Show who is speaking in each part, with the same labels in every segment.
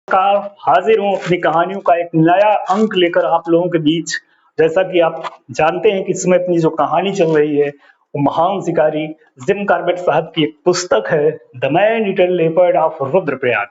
Speaker 1: नमस्कार, हाजिर हूँ अपनी कहानियों का एक नया अंक लेकर आप लोगों के बीच। जैसा कि आप जानते हैं कि इस समय अपनी जो कहानी चल रही है वो महान शिकारी जिम कॉर्बेट साहब की एक पुस्तक है, the man eaten leopard of Rudraprayag.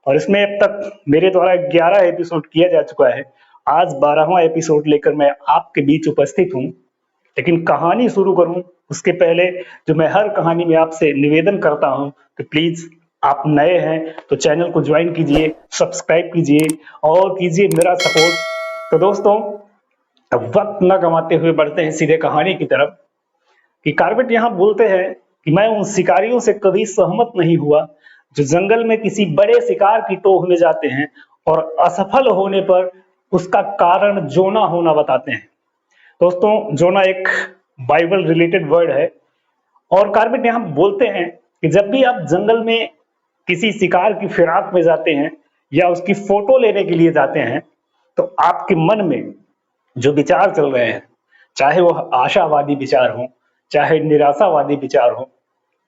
Speaker 1: और इसमें अब तक मेरे द्वारा 11 एपिसोड किया जा चुका है। आज 12वां एपिसोड लेकर मैं आपके बीच उपस्थित हूँ। लेकिन कहानी शुरू करूं उसके पहले जो मैं हर कहानी में आपसे निवेदन करता हूं कि प्लीज आप नए हैं तो चैनल को ज्वाइन कीजिए, सब्सक्राइब कीजिए और कीजिए मेरा सपोर्ट। तो दोस्तों, अब वक्त न गंवाते हुए बढ़ते हैं सीधे कहानी की तरफ। कि कार्बेट यहाँ बोलते हैं कि मैं उन शिकारियों से कभी सहमत नहीं हुआ जो जंगल में किसी बड़े शिकार की टोह में जाते हैं और असफल होने पर उसका कारण जोना होना बताते हैं। दोस्तों, जोना एक बाइबल रिलेटेड वर्ड है। और कार्बेट यहाँ बोलते हैं कि जब भी आप जंगल में किसी शिकार की फिराक में जाते हैं या उसकी फोटो लेने के लिए जाते हैं तो आपके मन में जो विचार चल रहे हैं, चाहे वह आशावादी विचार हो चाहे निराशावादी विचार हो,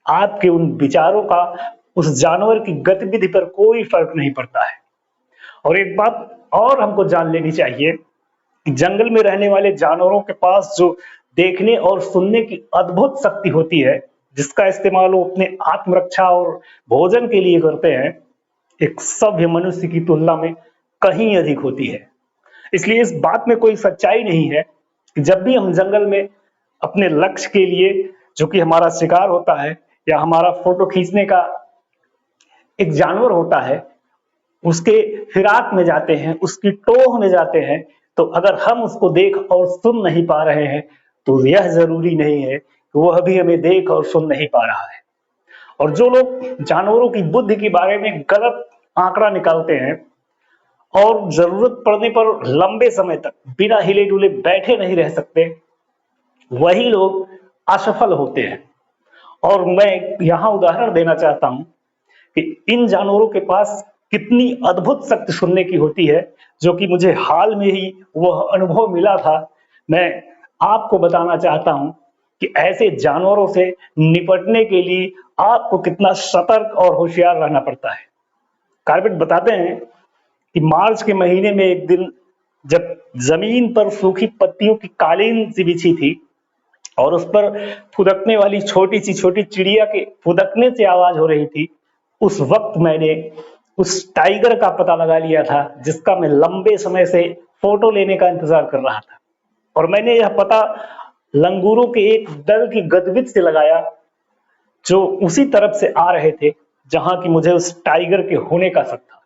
Speaker 1: आपके उन विचारों का उस जानवर की गतिविधि पर कोई फर्क नहीं पड़ता है। और एक बात और हमको जान लेनी चाहिए, जंगल में रहने वाले जानवरों के पास जो देखने और सुनने की अद्भुत शक्ति होती है, जिसका इस्तेमाल वो अपने आत्मरक्षा और भोजन के लिए करते हैं, एक सभ्य मनुष्य की तुलना में कहीं अधिक होती है। इसलिए इस बात में कोई सच्चाई नहीं है कि जब भी हम जंगल में अपने लक्ष्य के लिए, जो कि हमारा शिकार होता है या हमारा फोटो खींचने का एक जानवर होता है, उसके फिराक में जाते हैं, उसकी टोह में जाते हैं, तो अगर हम उसको देख और सुन नहीं पा रहे हैं तो यह जरूरी नहीं है कि वह भी हमें देख और सुन नहीं पा रहा है। और जो लोग जानवरों की बुद्धि के बारे में गलत आंकड़ा निकालते हैं और जरूरत पड़ने पर लंबे समय तक बिना हिले डुले बैठे नहीं रह सकते, वही लोग असफल होते हैं। और मैं यहाँ उदाहरण देना चाहता हूं कि इन जानवरों के पास कितनी अद्भुत शक्ति सुनने की होती है, जो कि मुझे हाल में ही वह अनुभव मिला था। मैं आपको बताना चाहता हूं कि ऐसे जानवरों से निपटने के लिए आपको कितना सतर्क और होशियार रहना पड़ता है। कार्बेट बताते हैं कि मार्च के महीने में एक दिन जब जमीन पर सूखी पत्तियों की कालीन सी बिछी थी और उस पर फुदकने वाली छोटी चिड़िया के फुदकने से आवाज हो रही थी, उस वक्त मैंने उस टाइगर का पता लगा लिया था जिसका मैं लंबे समय से फोटो लेने का इंतजार कर रहा था। और मैंने यह पता लंगूरों के एक दल की गतिविधि से लगाया जो उसी तरफ से आ रहे थे जहां की मुझे उस टाइगर के होने का शक था।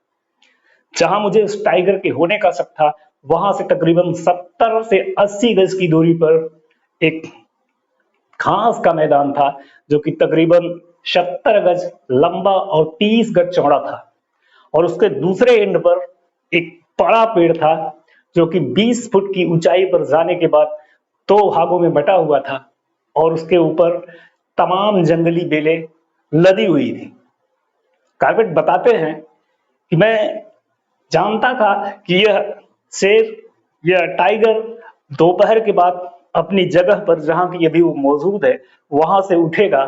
Speaker 1: जहां मुझे उस टाइगर के होने का शक था, वहां से तकरीबन 70 से 80 गज की दूरी पर एक घास का मैदान था जो कि तकरीबन 70 गज लंबा और 30 गज चौड़ा था। और उसके दूसरे एंड पर एक बड़ा पेड़ था जो कि 20 फुट की ऊंचाई पर जाने के बाद दो भागों में बटा हुआ था और उसके ऊपर तमाम जंगली बेलें लदी हुई थी। कार्बेट बताते हैं कि मैं जानता था कि यह शेर, यह टाइगर दोपहर के बाद अपनी जगह पर जहां की अभी वो मौजूद है वहां से उठेगा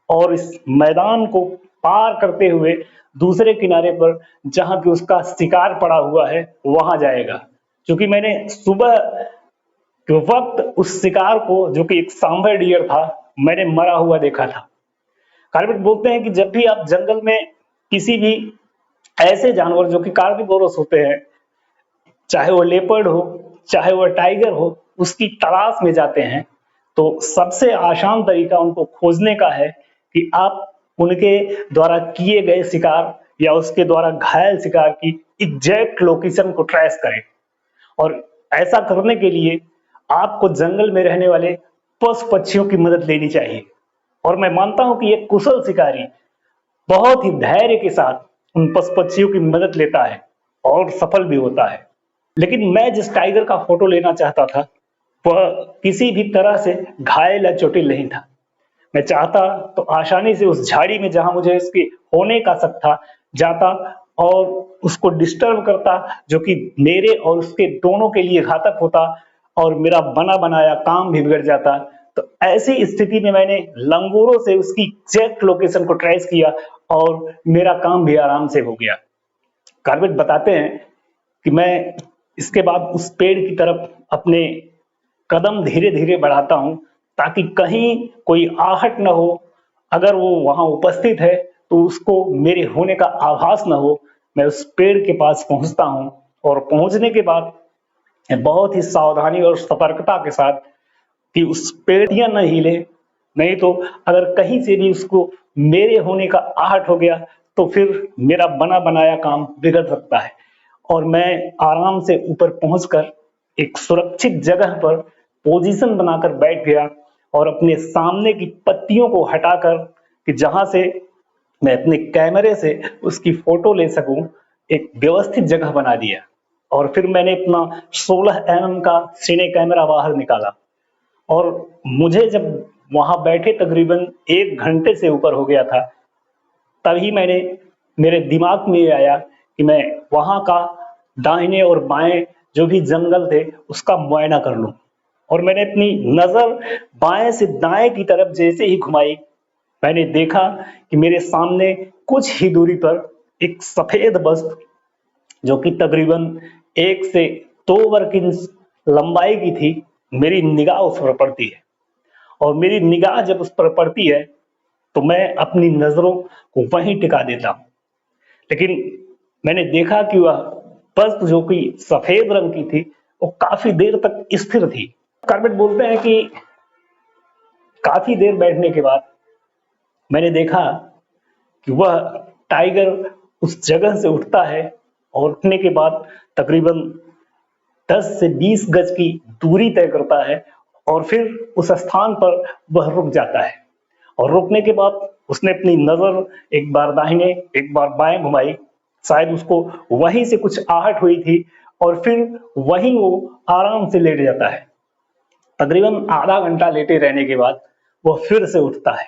Speaker 1: और इस मैदान को पार करते हुए दूसरे किनारे पर जहां की उसका शिकार पड़ा हुआ है वहां जाएगा। क्योंकि मैंने सुबह के वक्त उस शिकार को, जो कि एक सांभर डियर था, मैंने मरा हुआ देखा था। कार्बेट बोलते हैं कि जब भी आप जंगल में किसी भी ऐसे जानवर जो कि कार्निवोरस होते हैं, चाहे वो लेपर्ड हो चाहे वो टाइगर हो, उसकी तलाश में जाते हैं तो सबसे आसान तरीका उनको खोजने का है कि आप उनके द्वारा किए गए शिकार या उसके द्वारा घायल शिकार की एग्जैक्ट लोकेशन को ट्रेस करें। और ऐसा करने के लिए आपको जंगल में रहने वाले पशु पक्षियों की मदद लेनी चाहिए। और मैं मानता हूं कि एक कुशल शिकारी बहुत ही धैर्य के साथ उन पशु पक्षियों की मदद लेता है और सफल भी होता है। लेकिन मैं जिस टाइगर का फोटो लेना चाहता था वह किसी भी तरह से घायल या चोटिल नहीं था। मैं चाहता तो आसानी से उस झाड़ी में जहां मुझे इसके होने का शक था जाता और उसको डिस्टर्ब करता, जो कि मेरे और उसके दोनों के लिए घातक होता और मेरा बना बनाया काम भी बिगड़ जाता। तो ऐसी स्थिति में मैंने लंगूरों से उसकी एग्जैक्ट लोकेशन को ट्रेस किया और मेरा काम भी आराम से हो गया। कार्बेट बताते हैं कि मैं इसके बाद उस पेड़ की तरफ अपने कदम धीरे धीरे बढ़ाता हूँ ताकि कहीं कोई आहट न हो। अगर वो वहां उपस्थित है तो उसको मेरे होने का आभास न हो। मैं उस पेड़ के पास पहुंचता हूँ और पहुंचने के बाद बहुत ही सावधानी और सतर्कता के साथ कि उस पेड़ियां न हिले, नहीं तो अगर कहीं से भी उसको मेरे होने का आहट हो गया तो फिर मेरा बना बनाया काम बिगड़ सकता है। और मैं आराम से ऊपर पहुंचकर एक सुरक्षित जगह पर पोजीशन बनाकर बैठ गया और अपने सामने की पत्तियों को हटाकर कि जहां से मैं अपने कैमरे से उसकी फोटो ले सकूं, एक व्यवस्थित जगह बना दिया। और फिर मैंने अपना 16 mm का सिने कैमरा बाहर निकाला और मुझे जब वहां बैठे तकरीबन 1 घंटे से ऊपर हो गया था, तभी मेरे दिमाग में ये आया कि मैं वहां का दाहिने और बाएं जो भी जंगल थे उसका मुआयना कर लूं। और मैंने अपनी नजर बाएं से दाएं की तरफ जैसे ही घुमाई, मैंने देखा कि मेरे सामने कुछ ही दूरी पर एक सफेद वस्तु जो कि तकरीबन 1 से 2 वर्क इंच लंबाई की थी, मेरी निगाह उस पर पड़ती है। और मेरी निगाह जब उस पर पड़ती है तो मैं अपनी नजरों को वहीं टिका देता हूँ। लेकिन मैंने देखा कि वह वस्तु जो कि सफेद रंग की थी वो काफी देर तक स्थिर थी। कार्बेट बोलते हैं कि काफी देर बैठने के बाद मैंने देखा कि वह टाइगर उस जगह से उठता है और उठने के बाद तकरीबन 10 से 20 गज की दूरी तय करता है और फिर उस स्थान पर वह रुक जाता है। और रुकने के बाद उसने अपनी नजर एक बार दाहिने एक बार बाएं घुमाई, शायद उसको वहीं से कुछ आहट हुई थी और फिर वहीं वो आराम से लेट जाता है। तकरीबन आधा घंटा लेटे रहने के बाद वह फिर से उठता है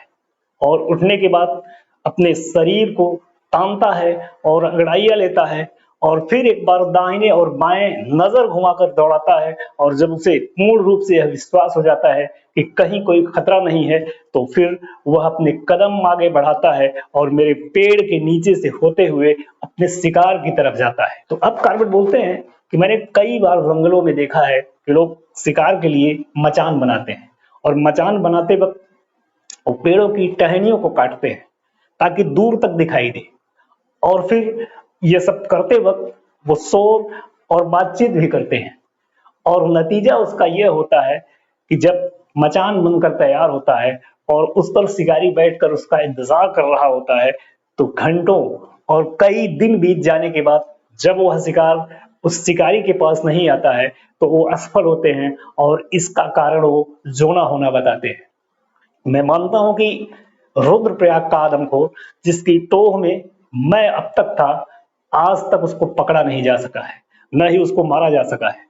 Speaker 1: और उठने के बाद अपने शरीर को तानता है और अंगड़ाइयां लेता है और फिर एक बार दाहिने और बाएं नजर घुमाकर दौड़ाता है। और जब उसे पूर्ण रूप से यह विश्वास हो जाता है कि कहीं कोई खतरा नहीं है तो फिर वह अपने कदम आगे बढ़ाता है और मेरे पेड़ के नीचे से होते हुए अपने शिकार की तरफ जाता है। तो अब कार्बेट बोलते हैं कि मैंने कई बार जंगलों में देखा है कि लोग शिकार के लिए मचान बनाते हैं और मचान बनाते वक्त वो पेड़ों की टहनियों को काटते हैं ताकि दूर तक दिखाई दे। और फिर ये सब करते वक्त वो शोर और बातचीत भी करते हैं और नतीजा उसका यह होता है कि जब मचान बनकर तैयार होता है और उस पर शिकारी बैठकर उसका इंतजार कर रहा होता है तो घंटों और कई दिन बीत जाने के बाद जब वह शिकार उस शिकारी के पास नहीं आता है तो वो असफल होते हैं और इसका कारण वो जोना होना बताते हैं। मैं मानता हूं कि रुद्रप्रयाग का आदमखोर जिसकी टोह में मैं अब तक था, आज तक उसको पकड़ा नहीं जा सका है, न ही उसको मारा जा सका है।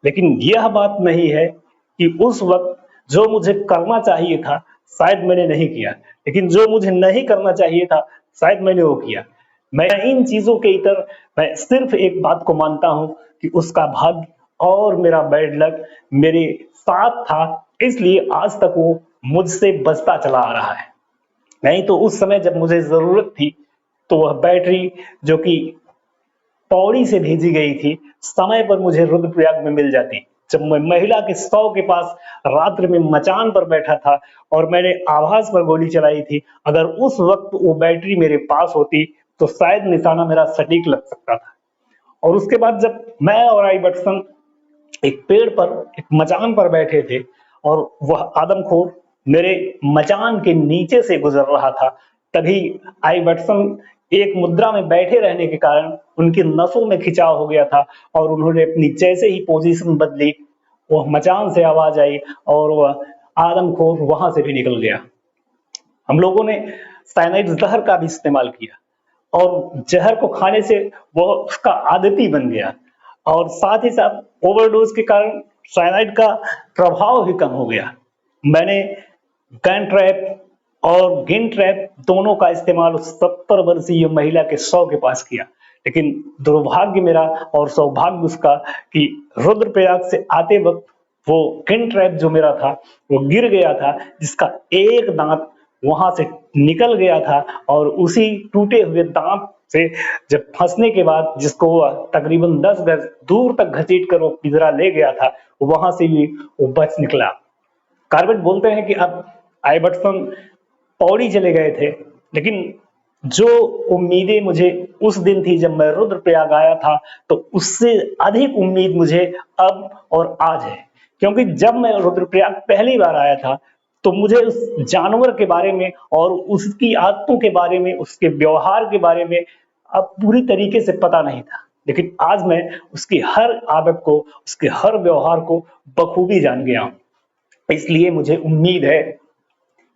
Speaker 1: लेकिन यह बात नहीं है कि उस वक्त जो मुझे करना चाहिए था शायद मैंने नहीं किया, लेकिन जो मुझे नहीं करना चाहिए था शायद मैंने वो किया। मैं इन चीजों के इतर मैं सिर्फ एक बात को मानता हूं कि उसका भाग्य और मेरा बैड लक मेरे साथ था, इसलिए आज तक वो मुझसे बचता चला आ रहा है। नहीं तो उस समय जब मुझे जरूरत थी तो वह बैटरी जो कि पौड़ी से भेजी गई थी समय पर मुझे रुद्रप्रयाग में मिल जाती। जब मैं महिला के 100 के पास रात्रि में मचान पर बैठा था और मैंने आवाज पर गोली चलाई थी, अगर उस वक्त वो बैटरी मेरे पास होती तो शायद निशाना मेरा सटीक लग सकता था। और उसके बाद जब मैं और आई बटसन एक पेड़ पर एक मचान पर बैठे थे और वह आदमखोर मेरे मचान के नीचे से गुजर रहा था, तभी आई बटसन एक मुद्रा में बैठे रहने के कारण उनकी नसों में खिंचाव हो गया था और उन्होंने अपनी जैसे ही पोजीशन बदली वह मचान से आवाज आई और वह आदमखोर वहां से भी निकल गया। हम लोगों ने साइनाइड जहर का भी इस्तेमाल किया और जहर को खाने से वह उसका आदती बन गया और साथ ही साथ ओवरडोज के कारण साइनाइड का प्रभाव भी कम हो गया। मैंने गन ट्रैप और गिन ट्रैप दोनों का इस्तेमाल उस 70 वर्षीय महिला के 100 के पास किया, लेकिन दुर्भाग्य मेरा और सौभाग्य उसका कि रुद्रप्रयाग से आते वक्त वो गिन ट्रैप जो मेरा था वो गिर गया था, जिसका एक दांत वहां से निकल गया था और उसी टूटे हुए दांत से जब फंसने के बाद जिसको तकरीबन 10 गज दूर तक घसीट कर वो पिंजरा ले गया था, वहां से भी वो बच निकला। कार्बेट बोलते हैं कि अब आइबर्टसन पौड़ी चले गए थे, लेकिन जो उम्मीदें मुझे उस दिन थी जब मैं रुद्रप्रयाग आया था, तो उससे अधिक उम्मीद मुझे अब और आज है। क्योंकि जब मैं रुद्रप्रयाग पहली बार आया था, तो मुझे उस जानवर के बारे में और उसकी आदतों के बारे में, उसके व्यवहार के बारे में अब पूरी तरीके से पता नहीं था। लेकिन आज मैं उसकी हर आदत को, उसके हर व्यवहार को बखूबी जान गया हूं। इसलिए मुझे उम्मीद है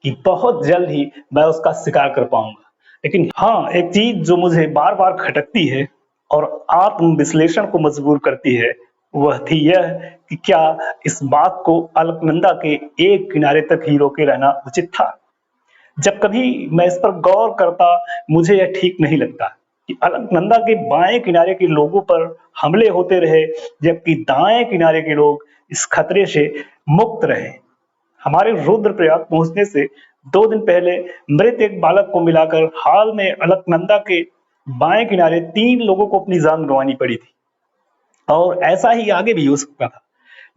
Speaker 1: कि बहुत जल्द ही मैं उसका शिकार कर पाऊंगा। लेकिन हाँ, एक चीज जो मुझे बार बार खटकती है और आत्म विश्लेषण को मजबूर करती है, वह थी यह कि क्या इस बात को अलकनंदा के एक किनारे तक ही रोके रहना उचित था। जब कभी मैं इस पर गौर करता, मुझे यह ठीक नहीं लगता कि अलकनंदा के बाएं किनारे के लोगों पर हमले होते रहे, जबकि दाएं किनारे के लोग इस खतरे से मुक्त रहे। हमारे रुद्रप्रयाग पहुंचने से 2 दिन पहले मृत एक बालक को मिलाकर हाल में अलकनंदा के बाएं किनारे 3 लोगों को अपनी जान गंवानी पड़ी थी, और ऐसा ही आगे भी हो सकता था।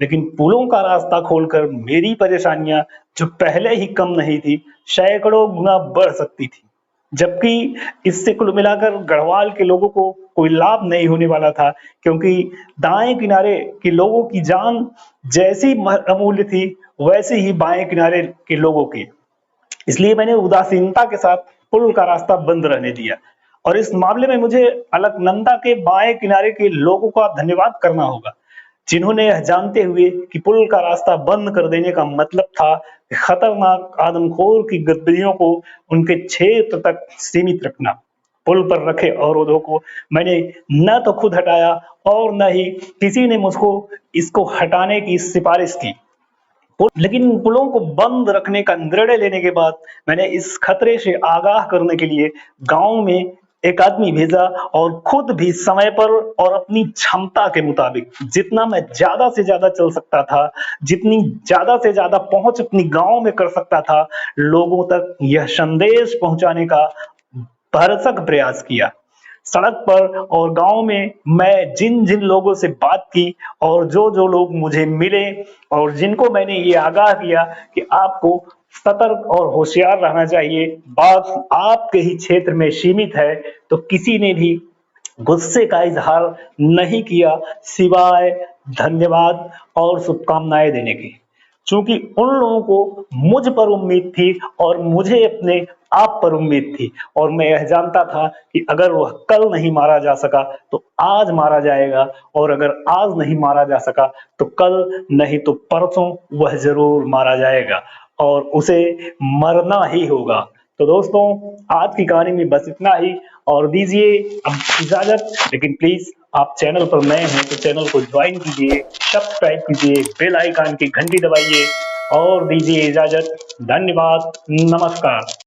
Speaker 1: लेकिन पुलों का रास्ता खोलकर मेरी परेशानियां, जो पहले ही कम नहीं थी, सैकड़ों गुना बढ़ सकती थी। जबकि इससे कुल मिलाकर गढ़वाल के लोगों को कोई लाभ नहीं होने वाला था, क्योंकि दाएं किनारे के लोगों की जान जैसी अमूल्य थी, वैसे ही बाएं किनारे के लोगों की। इसलिए मैंने उदासीनता के साथ पुल का रास्ता बंद रहने दिया, और इस मामले में मुझे अलकनंदा के बाएं किनारे के लोगों का धन्यवाद करना होगा, जिन्होंने यह जानते हुए कि पुल का रास्ता बंद कर देने का मतलब था खतरनाक आदमखोर की गतिविधियों को उनके क्षेत्र तक सीमित रखना। पुल पर रखे अवरोधों को मैंने न तो खुद हटाया और न ही किसी ने मुझको इसको हटाने की सिफारिश की। लेकिन पुलों को बंद रखने का निर्णय लेने के बाद मैंने इस खतरे से आगाह करने के लिए गांव में एक आदमी भेजा, और खुद भी समय पर और अपनी क्षमता के मुताबिक जितना मैं ज्यादा से ज्यादा चल सकता था, जितनी ज्यादा से ज्यादा पहुंच अपनी गांव में कर सकता था, लोगों तक यह संदेश पहुंचाने का भरसक प्रयास किया। सड़क पर और गांव में मैं जिन जिन लोगों से बात की और जो जो लोग मुझे मिले और जिनको मैंने ये आगाह किया कि आपको सतर्क और होशियार रहना चाहिए, बात आपके ही क्षेत्र में सीमित है, तो किसी ने भी गुस्से का इजहार नहीं किया, सिवाय धन्यवाद और शुभकामनाएं देने के। चूंकि उन लोगों को मुझ पर उम्मीद थी और मुझे अपने आप पर उम्मीद थी, और मैं यह जानता था कि अगर वह कल नहीं मारा जा सका तो आज मारा जाएगा, और अगर आज नहीं मारा जा सका तो कल नहीं तो परसों वह जरूर मारा जाएगा, और उसे मरना ही होगा। तो दोस्तों, आज की कहानी में बस इतना ही, और दीजिए अब इजाजत। लेकिन प्लीज, आप चैनल पर नए हैं तो चैनल को ज्वाइन कीजिए, सब्सक्राइब कीजिए, बेल आइकन की घंटी दबाइए, और दीजिए इजाजत। धन्यवाद, नमस्कार।